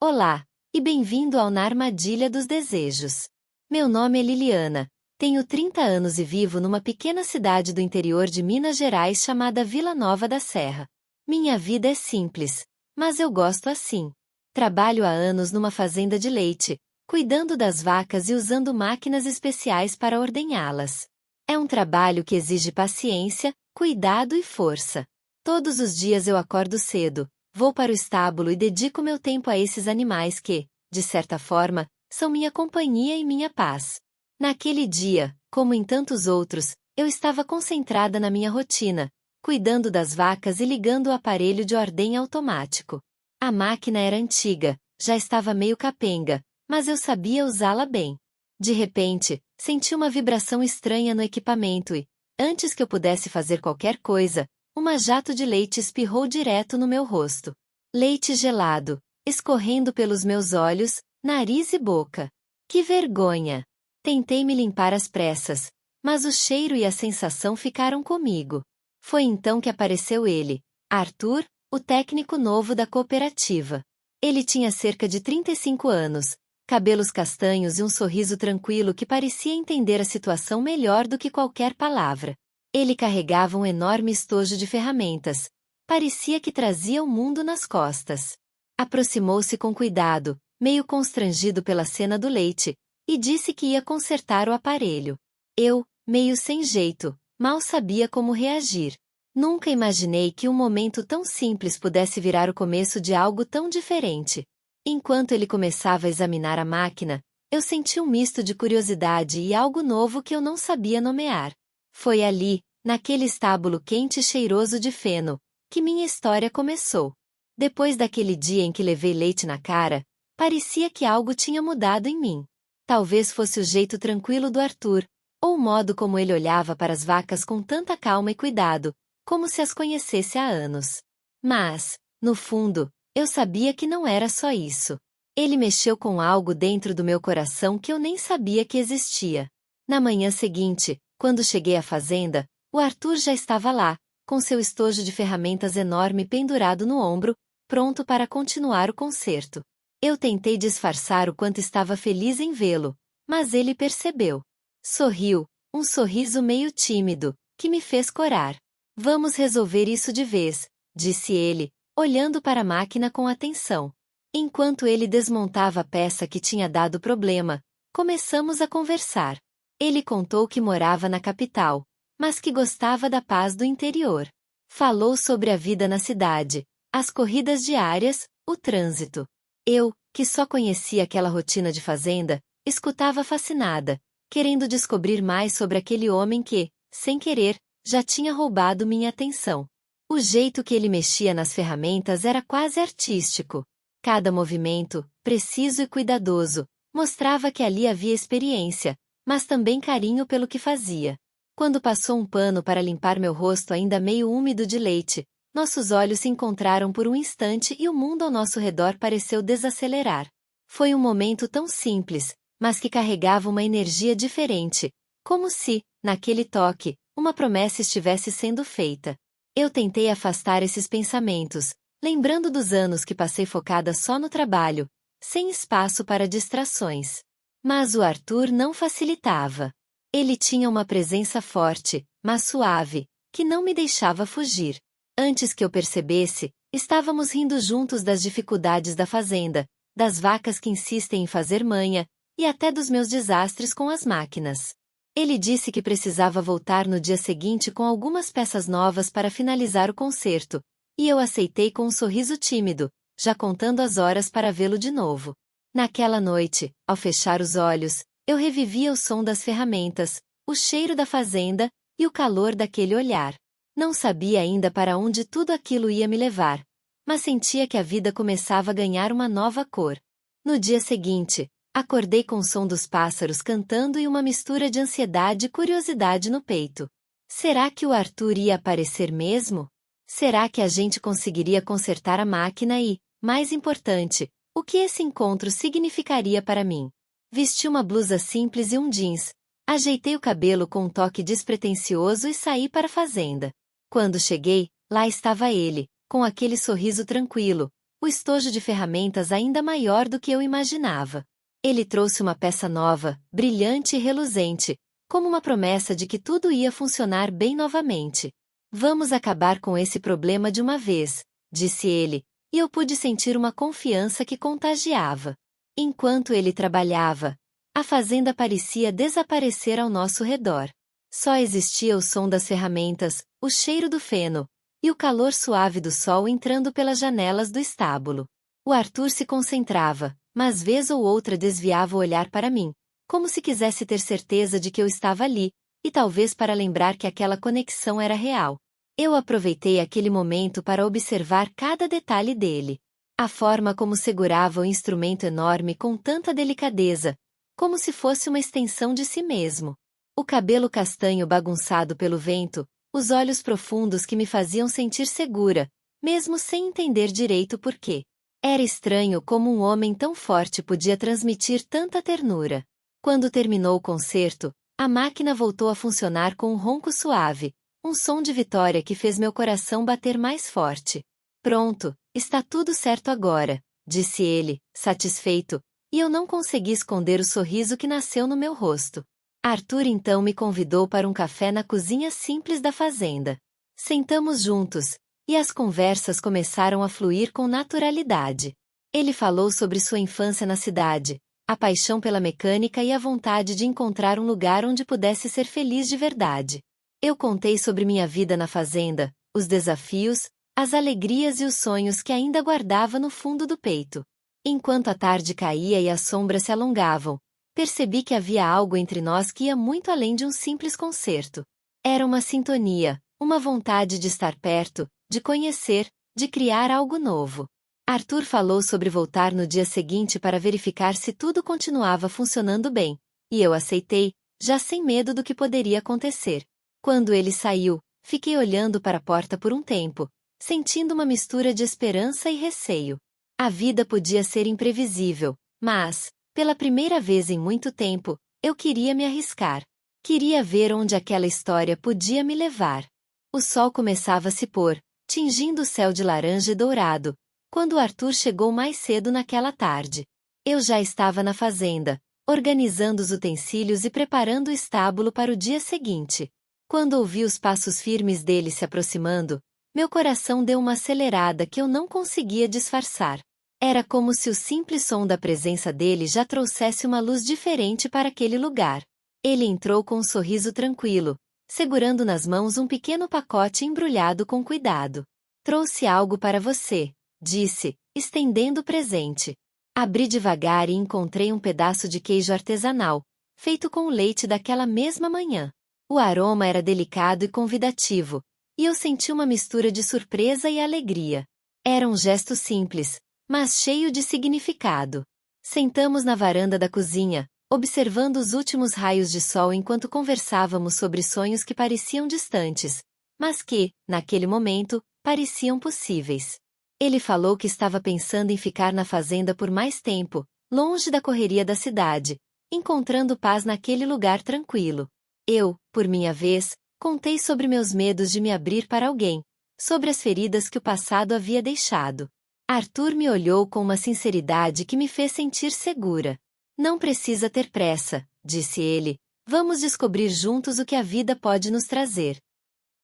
Olá, e bem-vindo ao Na Armadilha dos Desejos. Meu nome é Liliana, tenho 30 anos e vivo numa pequena cidade do interior de Minas Gerais chamada Vila Nova da Serra. Minha vida é simples, mas eu gosto assim. Trabalho há anos numa fazenda de leite, cuidando das vacas e usando máquinas especiais para ordenhá-las. É um trabalho que exige paciência, cuidado e força. Todos os dias eu acordo cedo, vou para o estábulo e dedico meu tempo a esses animais que, de certa forma, são minha companhia e minha paz. Naquele dia, como em tantos outros, eu estava concentrada na minha rotina, cuidando das vacas e ligando o aparelho de ordem automático. A máquina era antiga, já estava meio capenga, mas eu sabia usá-la bem. De repente, senti uma vibração estranha no equipamento e, antes que eu pudesse fazer qualquer coisa, uma jato de leite espirrou direto no meu rosto. Leite gelado, escorrendo pelos meus olhos, nariz e boca. Que vergonha! Tentei me limpar às pressas, mas o cheiro e a sensação ficaram comigo. Foi então que apareceu ele, Arthur, o técnico novo da cooperativa. Ele tinha cerca de 35 anos, cabelos castanhos e um sorriso tranquilo que parecia entender a situação melhor do que qualquer palavra. Ele carregava um enorme estojo de ferramentas. Parecia que trazia o mundo nas costas. Aproximou-se com cuidado, meio constrangido pela cena do leite, e disse que ia consertar o aparelho. Eu, meio sem jeito, mal sabia como reagir. Nunca imaginei que um momento tão simples pudesse virar o começo de algo tão diferente. Enquanto ele começava a examinar a máquina, eu senti um misto de curiosidade e algo novo que eu não sabia nomear. Foi ali, naquele estábulo quente e cheiroso de feno, que minha história começou. Depois daquele dia em que levei leite na cara, parecia que algo tinha mudado em mim. Talvez fosse o jeito tranquilo do Arthur, ou o modo como ele olhava para as vacas com tanta calma e cuidado, como se as conhecesse há anos. Mas, no fundo, eu sabia que não era só isso. Ele mexeu com algo dentro do meu coração que eu nem sabia que existia. Na manhã seguinte, quando cheguei à fazenda, o Arthur já estava lá, com seu estojo de ferramentas enorme pendurado no ombro, pronto para continuar o conserto. Eu tentei disfarçar o quanto estava feliz em vê-lo, mas ele percebeu. Sorriu, um sorriso meio tímido, que me fez corar. Vamos resolver isso de vez, disse ele, olhando para a máquina com atenção. Enquanto ele desmontava a peça que tinha dado problema, começamos a conversar. Ele contou que morava na capital, mas que gostava da paz do interior. Falou sobre a vida na cidade, as corridas diárias, o trânsito. Eu, que só conhecia aquela rotina de fazenda, escutava fascinada, querendo descobrir mais sobre aquele homem que, sem querer, já tinha roubado minha atenção. O jeito que ele mexia nas ferramentas era quase artístico. Cada movimento, preciso e cuidadoso, mostrava que ali havia experiência, mas também carinho pelo que fazia. Quando passou um pano para limpar meu rosto ainda meio úmido de leite, nossos olhos se encontraram por um instante e o mundo ao nosso redor pareceu desacelerar. Foi um momento tão simples, mas que carregava uma energia diferente, como se, naquele toque, uma promessa estivesse sendo feita. Eu tentei afastar esses pensamentos, lembrando dos anos que passei focada só no trabalho, sem espaço para distrações. Mas o Arthur não facilitava. Ele tinha uma presença forte, mas suave, que não me deixava fugir. Antes que eu percebesse, estávamos rindo juntos das dificuldades da fazenda, das vacas que insistem em fazer manha, e até dos meus desastres com as máquinas. Ele disse que precisava voltar no dia seguinte com algumas peças novas para finalizar o conserto, e eu aceitei com um sorriso tímido, já contando as horas para vê-lo de novo. Naquela noite, ao fechar os olhos, eu revivia o som das ferramentas, o cheiro da fazenda e o calor daquele olhar. Não sabia ainda para onde tudo aquilo ia me levar, mas sentia que a vida começava a ganhar uma nova cor. No dia seguinte, acordei com o som dos pássaros cantando e uma mistura de ansiedade e curiosidade no peito. Será que o Arthur ia aparecer mesmo? Será que a gente conseguiria consertar a máquina e, mais importante, o que esse encontro significaria para mim? Vesti uma blusa simples e um jeans, ajeitei o cabelo com um toque despretensioso e saí para a fazenda. Quando cheguei, lá estava ele, com aquele sorriso tranquilo, o estojo de ferramentas ainda maior do que eu imaginava. Ele trouxe uma peça nova, brilhante e reluzente, como uma promessa de que tudo ia funcionar bem novamente. Vamos acabar com esse problema de uma vez, disse ele, e eu pude sentir uma confiança que contagiava. Enquanto ele trabalhava, a fazenda parecia desaparecer ao nosso redor. Só existia o som das ferramentas, o cheiro do feno, e o calor suave do sol entrando pelas janelas do estábulo. O Arthur se concentrava, mas vez ou outra desviava o olhar para mim, como se quisesse ter certeza de que eu estava ali, e talvez para lembrar que aquela conexão era real. Eu aproveitei aquele momento para observar cada detalhe dele. A forma como segurava o instrumento enorme com tanta delicadeza, como se fosse uma extensão de si mesmo. O cabelo castanho bagunçado pelo vento, os olhos profundos que me faziam sentir segura, mesmo sem entender direito por quê. Era estranho como um homem tão forte podia transmitir tanta ternura. Quando terminou o concerto, a máquina voltou a funcionar com um ronco suave, um som de vitória que fez meu coração bater mais forte. Pronto, está tudo certo agora, disse ele, satisfeito, e eu não consegui esconder o sorriso que nasceu no meu rosto. Arthur então me convidou para um café na cozinha simples da fazenda. Sentamos juntos, e as conversas começaram a fluir com naturalidade. Ele falou sobre sua infância na cidade, a paixão pela mecânica e a vontade de encontrar um lugar onde pudesse ser feliz de verdade. Eu contei sobre minha vida na fazenda, os desafios, as alegrias e os sonhos que ainda guardava no fundo do peito. Enquanto a tarde caía e as sombras se alongavam, percebi que havia algo entre nós que ia muito além de um simples concerto. Era uma sintonia, uma vontade de estar perto, de conhecer, de criar algo novo. Arthur falou sobre voltar no dia seguinte para verificar se tudo continuava funcionando bem, e eu aceitei, já sem medo do que poderia acontecer. Quando ele saiu, fiquei olhando para a porta por um tempo, sentindo uma mistura de esperança e receio. A vida podia ser imprevisível, mas, pela primeira vez em muito tempo, eu queria me arriscar. Queria ver onde aquela história podia me levar. O sol começava a se pôr, tingindo o céu de laranja e dourado, quando Arthur chegou mais cedo naquela tarde. Eu já estava na fazenda, organizando os utensílios e preparando o estábulo para o dia seguinte. Quando ouvi os passos firmes dele se aproximando, meu coração deu uma acelerada que eu não conseguia disfarçar. Era como se o simples som da presença dele já trouxesse uma luz diferente para aquele lugar. Ele entrou com um sorriso tranquilo, segurando nas mãos um pequeno pacote embrulhado com cuidado. Trouxe algo para você, disse, estendendo o presente. Abri devagar e encontrei um pedaço de queijo artesanal, feito com o leite daquela mesma manhã. O aroma era delicado e convidativo, e eu senti uma mistura de surpresa e alegria. Era um gesto simples, mas cheio de significado. Sentamos na varanda da cozinha, observando os últimos raios de sol enquanto conversávamos sobre sonhos que pareciam distantes, mas que, naquele momento, pareciam possíveis. Ele falou que estava pensando em ficar na fazenda por mais tempo, longe da correria da cidade, encontrando paz naquele lugar tranquilo. Eu, por minha vez, contei sobre meus medos de me abrir para alguém, sobre as feridas que o passado havia deixado. Arthur me olhou com uma sinceridade que me fez sentir segura. Não precisa ter pressa, disse ele, vamos descobrir juntos o que a vida pode nos trazer.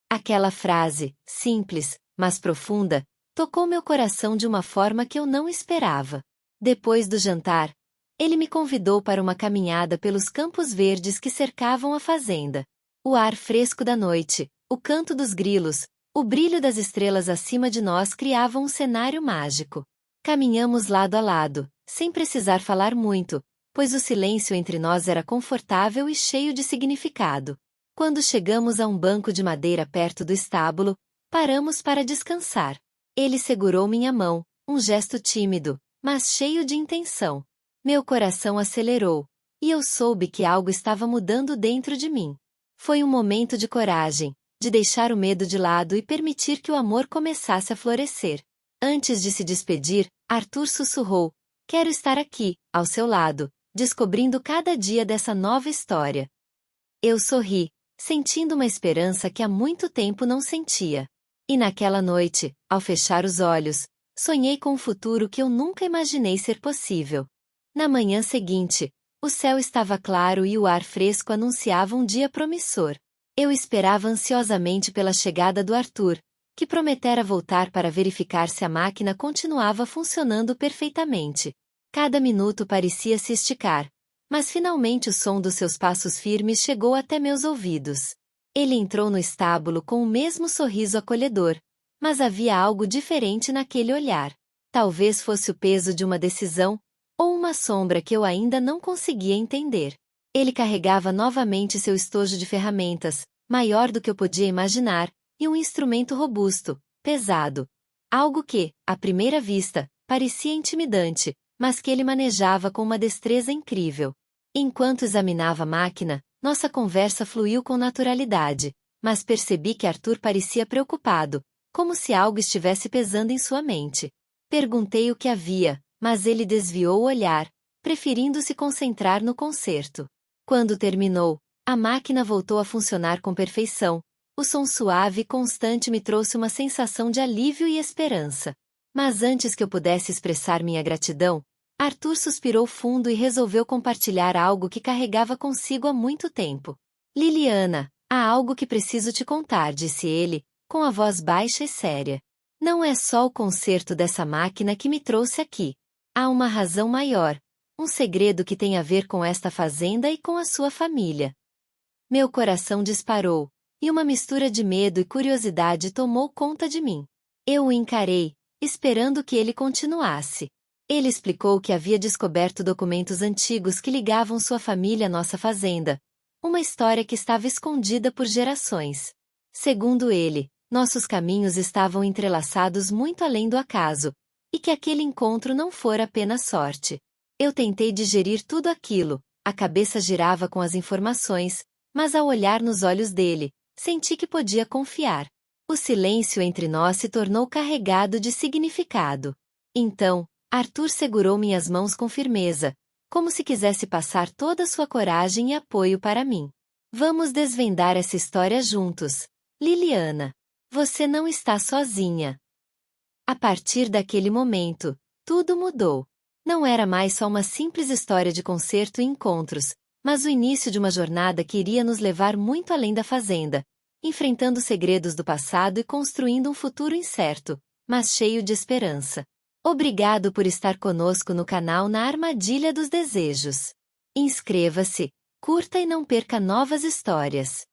Aquela frase, simples, mas profunda, tocou meu coração de uma forma que eu não esperava. Depois do jantar, ele me convidou para uma caminhada pelos campos verdes que cercavam a fazenda. O ar fresco da noite, o canto dos grilos, o brilho das estrelas acima de nós criavam um cenário mágico. Caminhamos lado a lado, sem precisar falar muito, pois o silêncio entre nós era confortável e cheio de significado. Quando chegamos a um banco de madeira perto do estábulo, paramos para descansar. Ele segurou minha mão, um gesto tímido, mas cheio de intenção. Meu coração acelerou, e eu soube que algo estava mudando dentro de mim. Foi um momento de coragem, de deixar o medo de lado e permitir que o amor começasse a florescer. Antes de se despedir, Arthur sussurrou: "Quero estar aqui, ao seu lado, descobrindo cada dia dessa nova história." Eu sorri, sentindo uma esperança que há muito tempo não sentia. E naquela noite, ao fechar os olhos, Sonhei com um futuro que eu nunca imaginei ser possível. Na manhã seguinte, o céu estava claro e o ar fresco anunciava um dia promissor. Eu esperava ansiosamente pela chegada do Arthur, que prometera voltar para verificar se a máquina continuava funcionando perfeitamente. Cada minuto parecia se esticar, mas finalmente o som dos seus passos firmes chegou até meus ouvidos. Ele entrou no estábulo com o mesmo sorriso acolhedor, mas havia algo diferente naquele olhar. Talvez fosse o peso de uma decisão, ou uma sombra que eu ainda não conseguia entender. Ele carregava novamente seu estojo de ferramentas, maior do que eu podia imaginar, e um instrumento robusto, pesado. Algo que, à primeira vista, parecia intimidante, mas que ele manejava com uma destreza incrível. Enquanto examinava a máquina, nossa conversa fluiu com naturalidade, mas percebi que Arthur parecia preocupado, como se algo estivesse pesando em sua mente. Perguntei o que havia, mas ele desviou o olhar, preferindo se concentrar no concerto. Quando terminou, a máquina voltou a funcionar com perfeição. O som suave e constante me trouxe uma sensação de alívio e esperança. Mas antes que eu pudesse expressar minha gratidão, Arthur suspirou fundo e resolveu compartilhar algo que carregava consigo há muito tempo. Liliana, há algo que preciso te contar, disse ele, com a voz baixa e séria. Não é só o conserto dessa máquina que me trouxe aqui. Há uma razão maior, um segredo que tem a ver com esta fazenda e com a sua família. Meu coração disparou, e uma mistura de medo e curiosidade tomou conta de mim. Eu o encarei, esperando que ele continuasse. Ele explicou que havia descoberto documentos antigos que ligavam sua família à nossa fazenda, uma história que estava escondida por gerações. Segundo ele, nossos caminhos estavam entrelaçados muito além do acaso, e que aquele encontro não fora apenas sorte. Eu tentei digerir tudo aquilo, a cabeça girava com as informações, mas ao olhar nos olhos dele, senti que podia confiar. O silêncio entre nós se tornou carregado de significado. Então, Arthur segurou minhas mãos com firmeza, como se quisesse passar toda sua coragem e apoio para mim. Vamos desvendar essa história juntos, Liliana. Você não está sozinha. A partir daquele momento, tudo mudou. Não era mais só uma simples história de concerto e encontros, mas o início de uma jornada que iria nos levar muito além da fazenda, enfrentando segredos do passado e construindo um futuro incerto, mas cheio de esperança. Obrigado por estar conosco no canal Na Armadilha dos Desejos. Inscreva-se, curta e não perca novas histórias.